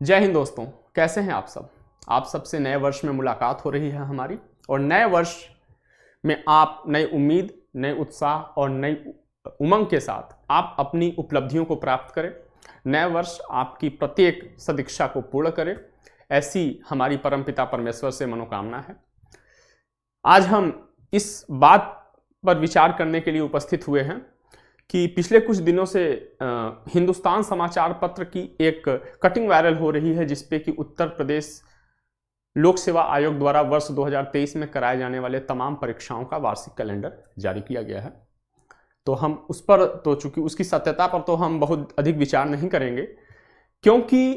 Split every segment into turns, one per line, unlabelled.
जय हिंद दोस्तों, कैसे हैं आप सब। आप सबसे नए वर्ष में मुलाकात हो रही है हमारी, और नए वर्ष में आप नई उम्मीद, नए उत्साह और नई उमंग के साथ आप अपनी उपलब्धियों को प्राप्त करें। नए वर्ष आपकी प्रत्येक सदिच्छा को पूर्ण करे, ऐसी हमारी परमपिता परमेश्वर से मनोकामना है। आज हम इस बात पर विचार करने के लिए उपस्थित हुए हैं कि पिछले कुछ दिनों से हिंदुस्तान समाचार पत्र की एक कटिंग वायरल हो रही है, जिसपे कि उत्तर प्रदेश लोक सेवा आयोग द्वारा वर्ष 2023 में कराए जाने वाले तमाम परीक्षाओं का वार्षिक कैलेंडर जारी किया गया है। तो हम उस पर, तो चूंकि उसकी सत्यता पर तो हम बहुत अधिक विचार नहीं करेंगे, क्योंकि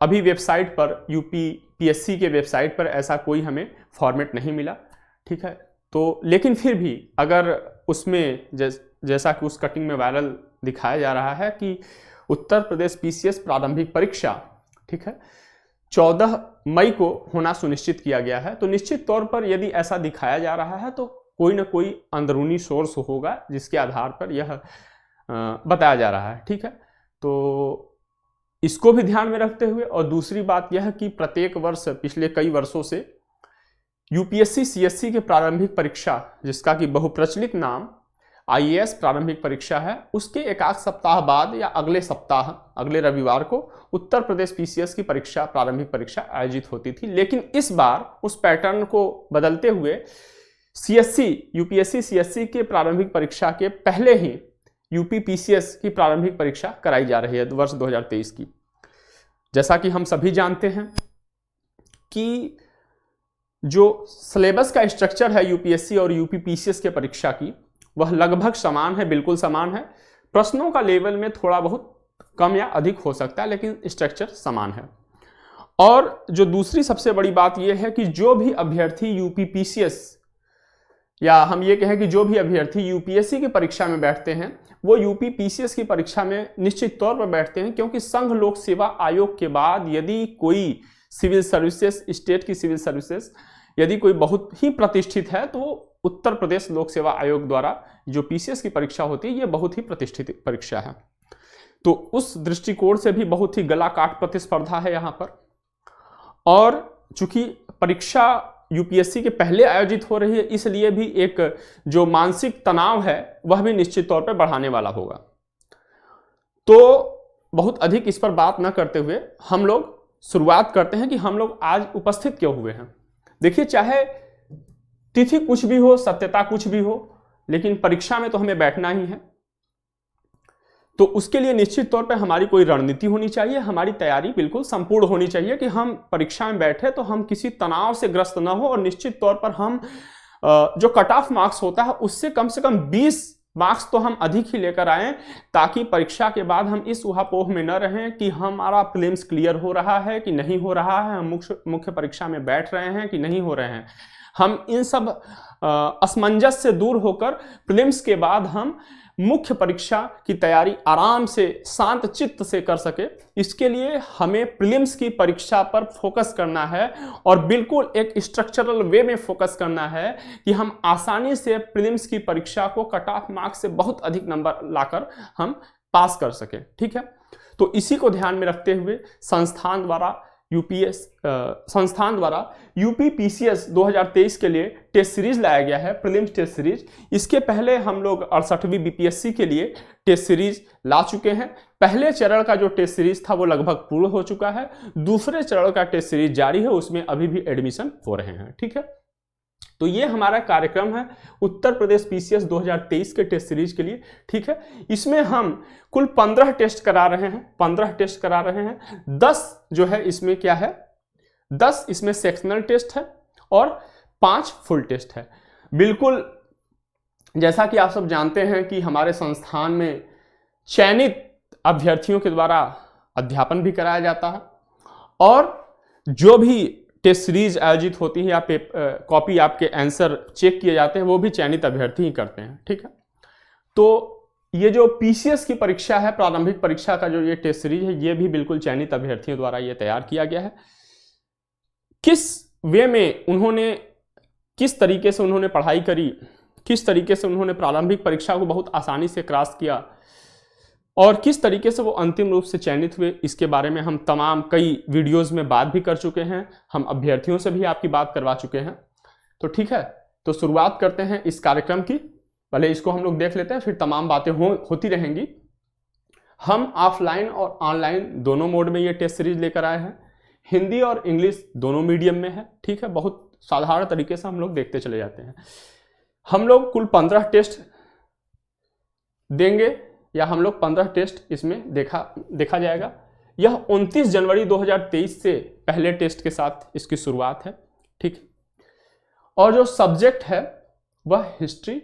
अभी वेबसाइट पर, यूपी पीएससी के वेबसाइट पर ऐसा कोई हमें फॉर्मेट नहीं मिला, ठीक है। तो लेकिन फिर भी अगर उसमें जैसा कि उस कटिंग में वायरल दिखाया जा रहा है कि उत्तर प्रदेश पीसीएस प्रारंभिक परीक्षा, ठीक है, 14 मई को होना सुनिश्चित किया गया है, तो निश्चित तौर पर यदि ऐसा दिखाया जा रहा है तो कोई ना कोई अंदरूनी सोर्स होगा जिसके आधार पर यह बताया जा रहा है, ठीक है। तो इसको भी ध्यान में रखते हुए, और दूसरी बात यह कि प्रत्येक वर्ष पिछले कई वर्षों से यूपीएससी सीएससी के प्रारंभिक परीक्षा, जिसका कि बहुप्रचलित नाम आईएएस प्रारंभिक परीक्षा है, उसके एक आध सप्ताह बाद या अगले सप्ताह, अगले रविवार को उत्तर प्रदेश पीसीएस की परीक्षा, प्रारंभिक परीक्षा आयोजित होती थी। लेकिन इस बार उस पैटर्न को बदलते हुए सीएससी, यूपीएससी सीएससी के प्रारंभिक परीक्षा के पहले ही यूपी पीसीएस की प्रारंभिक परीक्षा कराई जा रही है वर्ष 2023 की। जैसा कि हम सभी जानते हैं कि जो सिलेबस का स्ट्रक्चर है यूपीएससी और यूपी पीसीएस के परीक्षा की, वह लगभग समान है, बिल्कुल समान है। प्रश्नों का लेवल में थोड़ा बहुत कम या अधिक हो सकता है, लेकिन स्ट्रक्चर समान है। और जो दूसरी सबसे बड़ी बात यह है कि जो भी अभ्यर्थी यूपी पीसीएस, या हम ये कहें कि जो भी अभ्यर्थी यूपीएससी की परीक्षा में बैठते हैं, वो यूपी पीसीएस की परीक्षा में निश्चित तौर पर बैठते हैं, क्योंकि संघ लोक सेवा आयोग के बाद यदि कोई सिविल सर्विसेज, स्टेट की सिविल सर्विसेज यदि कोई बहुत ही प्रतिष्ठित है, तो उत्तर प्रदेश लोक सेवा आयोग द्वारा जो पीसीएस की परीक्षा होती है, ये बहुत ही प्रतिष्ठित परीक्षा है। तो उस दृष्टिकोण से भी बहुत ही गला काट प्रतिस्पर्धा है यहाँ पर। और चूंकि परीक्षा यूपीएससी के पहले आयोजित हो रही है, इसलिए भी एक जो मानसिक तनाव है वह भी निश्चित तौर पर बढ़ाने वाला होगा। तो बहुत अधिक इस पर बात न करते हुए हम लोग शुरुआत करते हैं कि हम लोग आज उपस्थित क्यों हुए हैं। देखिए, चाहे तिथि कुछ भी हो, सत्यता कुछ भी हो, लेकिन परीक्षा में तो हमें बैठना ही है। तो उसके लिए निश्चित तौर पर हमारी कोई रणनीति होनी चाहिए, हमारी तैयारी बिल्कुल संपूर्ण होनी चाहिए कि हम परीक्षा में बैठे तो हम किसी तनाव से ग्रस्त न हो, और निश्चित तौर पर हम जो कट ऑफ मार्क्स होता है उससे कम 20 मार्क्स तो हम अधिक ही लेकर आए, ताकि परीक्षा के बाद हम इस उहापोह में न रहें कि हमारा प्रीलिम्स क्लियर हो रहा है कि नहीं हो रहा है, हम मुख्य परीक्षा में बैठ रहे हैं कि नहीं हो रहे हैं। हम इन सब असमंजस से दूर होकर प्रीलिम्स के बाद हम मुख्य परीक्षा की तैयारी आराम से, शांत चित्त से कर सके, इसके लिए हमें प्रीलिम्स की परीक्षा पर फोकस करना है, और बिल्कुल एक स्ट्रक्चरल वे में फोकस करना है कि हम आसानी से प्रीलिम्स की परीक्षा को कट ऑफ मार्क्स से बहुत अधिक नंबर लाकर हम पास कर सके, ठीक है। तो इसी को ध्यान में रखते हुए संस्थान द्वारा यूपी पीसीएस 2023 के लिए टेस्ट सीरीज लाया गया है, प्रीलिम्स टेस्ट सीरीज। इसके पहले हम लोग 68वीं बीपीएससी के लिए टेस्ट सीरीज ला चुके हैं। पहले चरण का जो टेस्ट सीरीज था वो लगभग पूर्ण हो चुका है, दूसरे चरण का टेस्ट सीरीज जारी है, उसमें अभी भी एडमिशन हो रहे हैं, ठीक है। तो ये हमारा कार्यक्रम है उत्तर प्रदेश पीसीएस 2023 के टेस्ट सीरीज के लिए, ठीक है। इसमें हम कुल 15 टेस्ट करा रहे हैं। 10 जो है इसमें क्या है, 10 इसमें सेक्शनल टेस्ट है और 5 फुल टेस्ट है। बिल्कुल जैसा कि आप सब जानते हैं कि हमारे संस्थान में चयनित अभ्यर्थियों के द्वारा अध्यापन भी कराया जाता है, और जो भी टेस्ट सीरीज आयोजित होती है या कॉपी आपके आंसर चेक किए जाते हैं, वो भी चयनित अभ्यर्थी ही करते हैं, ठीक है। तो ये जो पीसीएस की परीक्षा है, प्रारंभिक परीक्षा का जो ये टेस्ट सीरीज है, ये भी बिल्कुल चयनित अभ्यर्थियों द्वारा ये तैयार किया गया है। किस वे में उन्होंने, किस तरीके से उन्होंने पढ़ाई करी, किस तरीके से उन्होंने प्रारंभिक परीक्षा को बहुत आसानी से क्रॉस किया, और किस तरीके से वो अंतिम रूप से चयनित हुए, इसके बारे में हम तमाम कई वीडियोस में बात भी कर चुके हैं, हम अभ्यर्थियों से भी आपकी बात करवा चुके हैं। तो ठीक है, तो शुरुआत करते हैं इस कार्यक्रम की। पहले इसको हम लोग देख लेते हैं, फिर तमाम बातें होती रहेंगी। हम ऑफलाइन और ऑनलाइन दोनों मोड में ये टेस्ट सीरीज लेकर आए हैं। हिंदी और इंग्लिश दोनों मीडियम में है, ठीक है। बहुत साधारण तरीके से हम लोग देखते चले जाते हैं। हम लोग कुल 15 टेस्ट देंगे, या हम लोग 15 टेस्ट इसमें देखा जाएगा। यह 29 जनवरी 2023 से पहले टेस्ट के साथ इसकी शुरुआत है, ठीक। और जो सब्जेक्ट है वह हिस्ट्री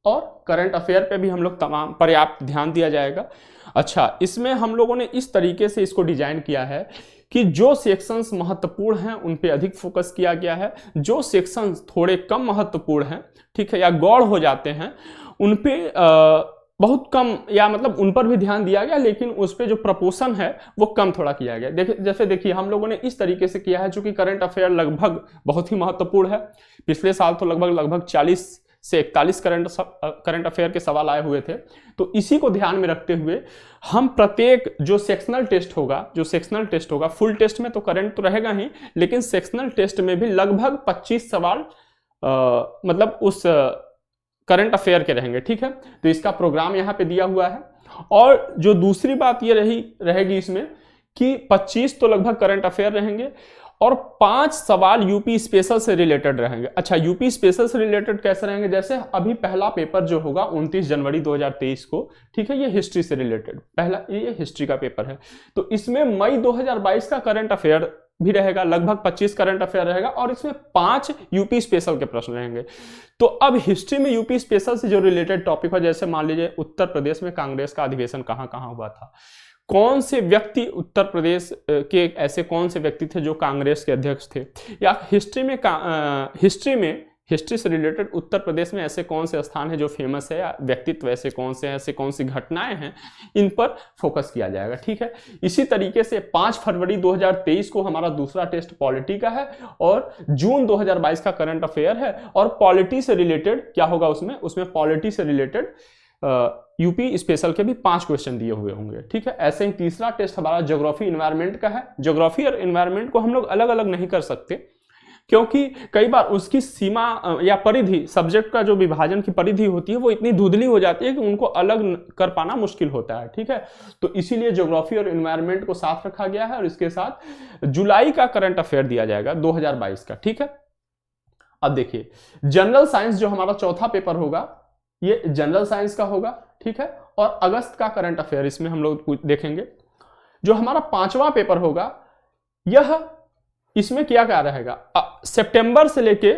और करंट अफेयर पे भी हम लोग तमाम पर्याप्त ध्यान दिया जाएगा। अच्छा, इसमें हम लोगों ने इस तरीके से इसको डिजाइन किया है कि जो सेक्शंस महत्वपूर्ण हैं उन पे अधिक फोकस किया गया है, जो सेक्शंस थोड़े कम महत्वपूर्ण हैं, ठीक है, या गौड़ हो जाते हैं, उन पे बहुत कम, या मतलब उन पर भी ध्यान दिया गया, लेकिन उस पे जो प्रपोर्शन है वो कम थोड़ा किया गया। जैसे देखिए, हम लोगों ने इस तरीके से किया है, चूंकि करंट अफेयर लगभग बहुत ही महत्वपूर्ण है। पिछले साल तो लगभग 40 से 41 करंट अफेयर के सवाल आए हुए थे। तो इसी को ध्यान में रखते हुए हम प्रत्येक जो सेक्शनल टेस्ट होगा, फुल टेस्ट में तो करंट तो रहेगा ही, लेकिन सेक्शनल टेस्ट में भी लगभग 25 सवाल मतलब उस करंट अफेयर के रहेंगे, ठीक है। तो इसका प्रोग्राम यहाँ पे दिया हुआ है। और जो दूसरी बात ये रहेगी इसमें कि 25 तो लगभग करंट अफेयर रहेंगे और 5 सवाल यूपी स्पेशल से रिलेटेड रहेंगे। अच्छा, यूपी स्पेशल से रिलेटेड कैसे रहेंगे? जैसे अभी पहला पेपर जो होगा 29 जनवरी 2023 को, ठीक है, ये हिस्ट्री से रिलेटेड पहला, ये हिस्ट्री का पेपर है। तो इसमें मई 2022 का करंट अफेयर भी रहेगा, लगभग 25 करंट अफेयर रहेगा, और इसमें 5 यूपी स्पेशल के प्रश्न रहेंगे। तो अब हिस्ट्री में यूपी स्पेशल से जो रिलेटेड टॉपिक है, जैसे मान लीजिए उत्तर प्रदेश में कांग्रेस का अधिवेशन कहाँ कहाँ हुआ था, कौन से व्यक्ति उत्तर प्रदेश के ऐसे कौन से व्यक्ति थे जो कांग्रेस के अध्यक्ष थे, या हिस्ट्री से रिलेटेड उत्तर प्रदेश में ऐसे कौन से स्थान है जो फेमस है, या व्यक्तित्व ऐसे कौन से हैं, ऐसे कौन सी घटनाएं हैं, इन पर फोकस किया जाएगा, ठीक है। इसी तरीके से 5 फरवरी 2023 को हमारा दूसरा टेस्ट पॉलिटी का है, और जून 2022 का करंट अफेयर है। और पॉलिटी से रिलेटेड क्या होगा उसमें पॉलिटी से रिलेटेड यूपी स्पेशल के भी 5 क्वेश्चन दिए हुए होंगे, ठीक है। ऐसे ही तीसरा टेस्ट हमारा ज्योग्राफी एनवायरनमेंट का है। ज्योग्राफी और एनवायरनमेंट को हम लोग अलग अलग नहीं कर सकते, क्योंकि कई बार उसकी सीमा या परिधि, सब्जेक्ट का जो विभाजन की परिधि होती है वो इतनी धुंधली हो जाती है कि उनको अलग कर पाना मुश्किल होता है, ठीक है। तो इसीलिए ज्योग्राफी और एनवायरनमेंट को साथ रखा गया है, और इसके साथ जुलाई का करंट अफेयर दिया जाएगा 2022 का, ठीक है। अब देखिए, जनरल साइंस जो हमारा चौथा पेपर होगा, ये जनरल साइंस का होगा, ठीक है। और अगस्त का करंट अफेयर इसमें हम लोग देखेंगे। जो हमारा 5वां पेपर होगा, यह इसमें क्या रहेगा, सितंबर से लेके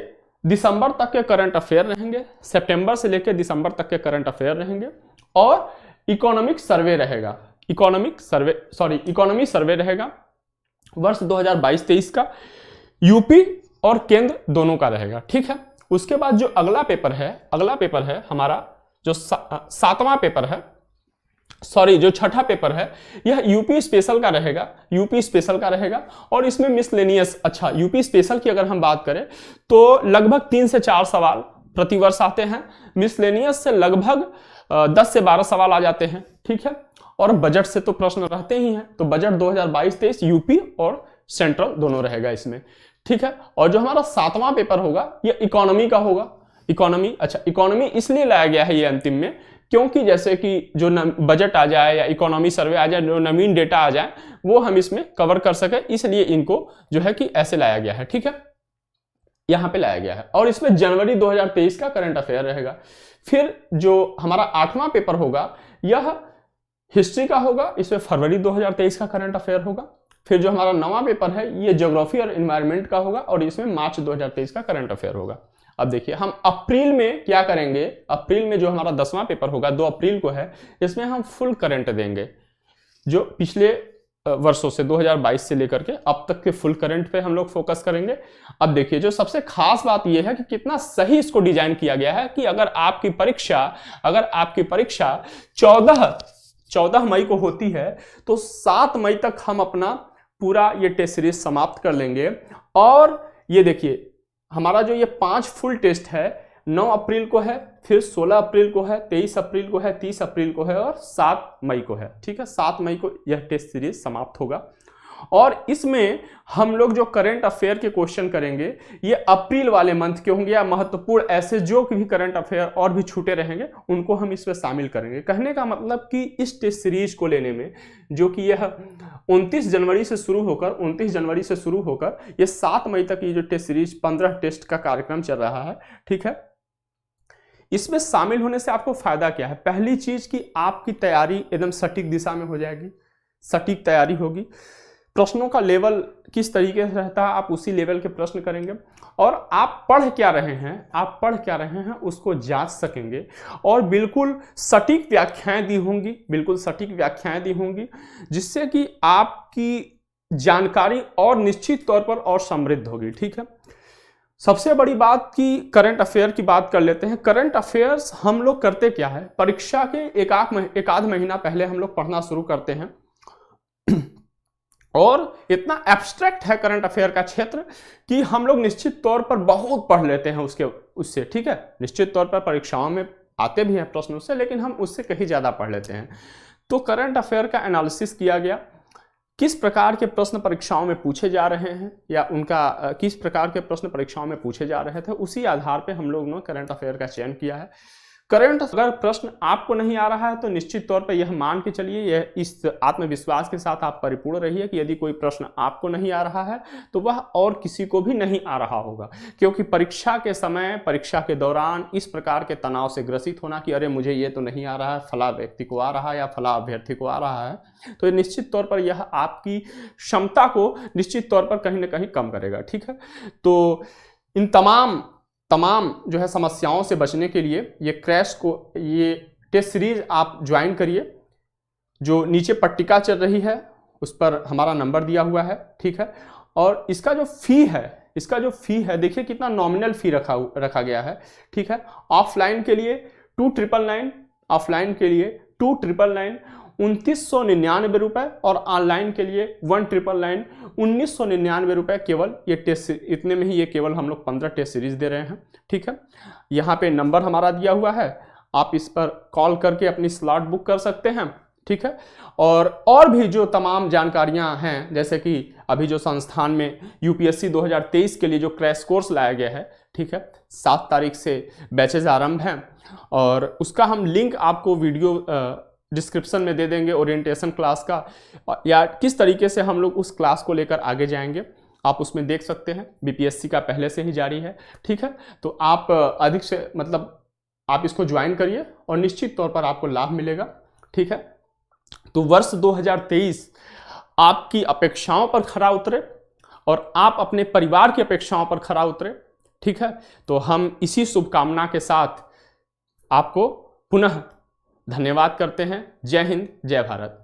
दिसंबर तक के करंट अफेयर रहेंगे, सितंबर से लेके दिसंबर तक के करंट अफेयर रहेंगे। और इकोनॉमी सर्वे रहेगा वर्ष 2022-23 का, यूपी और केंद्र दोनों का रहेगा, ठीक है। उसके बाद जो अगला पेपर है हमारा, जो 7वां पेपर है, जो छठा पेपर है, यह यूपी स्पेशल का रहेगा। और इसमें मिसलेनियस, अच्छा, यूपी स्पेशल की अगर हम बात करें तो लगभग 3 से 4 सवाल प्रतिवर्ष आते हैं। मिसलेनियस से लगभग 10 से 12 सवाल आ जाते हैं, ठीक है। और बजट से तो प्रश्न रहते ही हैं, तो बजट 2022-23 यूपी और सेंट्रल दोनों रहेगा इसमें, ठीक है। और जो हमारा 7वां पेपर होगा, यह इकोनॉमी का होगा। इकोनॉमी इसलिए लाया गया है ये अंतिम में, क्योंकि जैसे कि जो बजट आ जाए या इकोनॉमी सर्वे आ जाए, जो नवीन डेटा आ जाए, वो हम इसमें कवर कर सके, इसलिए इनको जो है कि ऐसे लाया गया है, ठीक है, यहां पे लाया गया है। और इसमें जनवरी 2023 का करंट अफेयर रहेगा। फिर जो हमारा 8वां पेपर होगा, यह हिस्ट्री का होगा, इसमें फरवरी 2023 का करंट अफेयर होगा। फिर जो हमारा 9वां पेपर है, ये ज्योग्राफी और एनवायरनमेंट का होगा, और इसमें मार्च 2023 का करंट अफेयर होगा। अब देखिए, हम अप्रैल में क्या करेंगे, अप्रैल में जो हमारा 10वां पेपर होगा, 2 अप्रैल को है, इसमें हम फुल करंट देंगे, जो पिछले वर्षों से 2022 से लेकर के अब तक के फुल करंट पे हम लोग फोकस करेंगे। अब देखिए, जो सबसे खास बात यह है कि कितना सही इसको डिजाइन किया गया है कि अगर आपकी परीक्षा 14 मई को होती है, तो 7 मई तक हम अपना पूरा ये टेस्ट सीरीज समाप्त कर लेंगे। और ये देखिए, हमारा जो ये 5 फुल टेस्ट है, 9 अप्रैल को है, फिर 16 अप्रैल को है, 23 अप्रैल को है, 30 अप्रैल को है और 7 मई को है। ठीक है, 7 मई को यह टेस्ट सीरीज समाप्त होगा और इसमें हम लोग जो करंट अफेयर के क्वेश्चन करेंगे ये अप्रैल वाले मंथ के होंगे, या महत्वपूर्ण ऐसे जो भी करंट अफेयर और भी छूटे रहेंगे उनको हम इसमें शामिल करेंगे। कहने का मतलब कि इस टेस्ट सीरीज को लेने में, जो कि यह 29 जनवरी से शुरू होकर ये 7 मई तक ये जो टेस्ट सीरीज 15 टेस्ट का कार्यक्रम चल रहा है, ठीक है, इसमें शामिल होने से आपको फायदा क्या है? पहली चीज कि आपकी तैयारी एकदम सटीक दिशा में हो जाएगी, सटीक तैयारी होगी, प्रश्नों का लेवल किस तरीके से रहता है आप उसी लेवल के प्रश्न करेंगे, और आप पढ़ क्या रहे हैं उसको जांच सकेंगे, और बिल्कुल सटीक व्याख्याएं दी होंगी, जिससे कि आपकी जानकारी और निश्चित तौर पर और समृद्ध होगी। ठीक है, सबसे बड़ी बात कि करंट अफेयर की बात कर लेते हैं। करंट अफेयर्स हम लोग करते क्या है, परीक्षा के एक आध महीना पहले हम लोग पढ़ना शुरू करते हैं, और इतना एब्स्ट्रैक्ट है करंट अफेयर का क्षेत्र कि हम लोग निश्चित तौर पर बहुत पढ़ लेते हैं उससे। ठीक है, निश्चित तौर पर परीक्षाओं में आते भी हैं प्रश्न उससे, लेकिन हम उससे कहीं ज़्यादा पढ़ लेते हैं। तो करंट अफेयर का एनालिसिस किया गया, किस प्रकार के प्रश्न परीक्षाओं में पूछे जा रहे हैं या उनका किस प्रकार के प्रश्न परीक्षाओं में पूछे जा रहे थे, उसी आधार पर हम लोगों ने करंट अफेयर का चयन किया है। करंट अगर प्रश्न आपको नहीं आ रहा है तो निश्चित तौर पर यह मान के चलिए, यह इस आत्मविश्वास के साथ आप परिपूर्ण रहिए कि यदि कोई प्रश्न आपको नहीं आ रहा है तो वह और किसी को भी नहीं आ रहा होगा, क्योंकि परीक्षा के समय, परीक्षा के दौरान इस प्रकार के तनाव से ग्रसित होना कि अरे मुझे ये तो नहीं आ रहा है, फला व्यक्ति को आ रहा है या फला अभ्यर्थी को आ रहा है, तो निश्चित तौर पर यह आपकी क्षमता को निश्चित तौर पर कहीं ना कहीं कम करेगा। ठीक है, तो इन तमाम जो है समस्याओं से बचने के लिए ये टेस्ट सीरीज आप ज्वाइन करिए। जो नीचे पट्टिका चल रही है उस पर हमारा नंबर दिया हुआ है। ठीक है, और इसका जो फी है देखिए कितना नॉमिनल फी रखा गया है। ठीक है, ऑफलाइन के लिए 2999, ऑफलाइन के लिए 2999, 2999 रुपए, और ऑनलाइन के लिए 1999, 1999 रुपए केवल। ये टेस्ट इतने में ही ये केवल हम लोग 15 टेस्ट सीरीज दे रहे हैं। ठीक है, यहाँ पे नंबर हमारा दिया हुआ है, आप इस पर कॉल करके अपनी स्लॉट बुक कर सकते हैं। ठीक है, और भी जो तमाम जानकारियां हैं, जैसे कि अभी जो संस्थान में यूपीएससी 2023 के लिए जो क्रैश कोर्स लाया गया है, ठीक है, 7 तारीख से बैचेज आरंभ हैं, और उसका हम लिंक आपको वीडियो डिस्क्रिप्शन में दे देंगे, ओरिएंटेशन क्लास का, या किस तरीके से हम लोग उस क्लास को लेकर आगे जाएंगे आप उसमें देख सकते हैं। बीपीएससी का पहले से ही जारी है। ठीक है, तो आप अधिक से आप इसको ज्वाइन करिए और निश्चित तौर पर आपको लाभ मिलेगा। ठीक है, तो वर्ष 2023 आपकी अपेक्षाओं पर खरा उतरे और आप अपने परिवार की अपेक्षाओं पर खरा उतरे। ठीक है, तो हम इसी शुभकामना के साथ आपको पुनः धन्यवाद करते हैं। जय हिंद, जय भारत।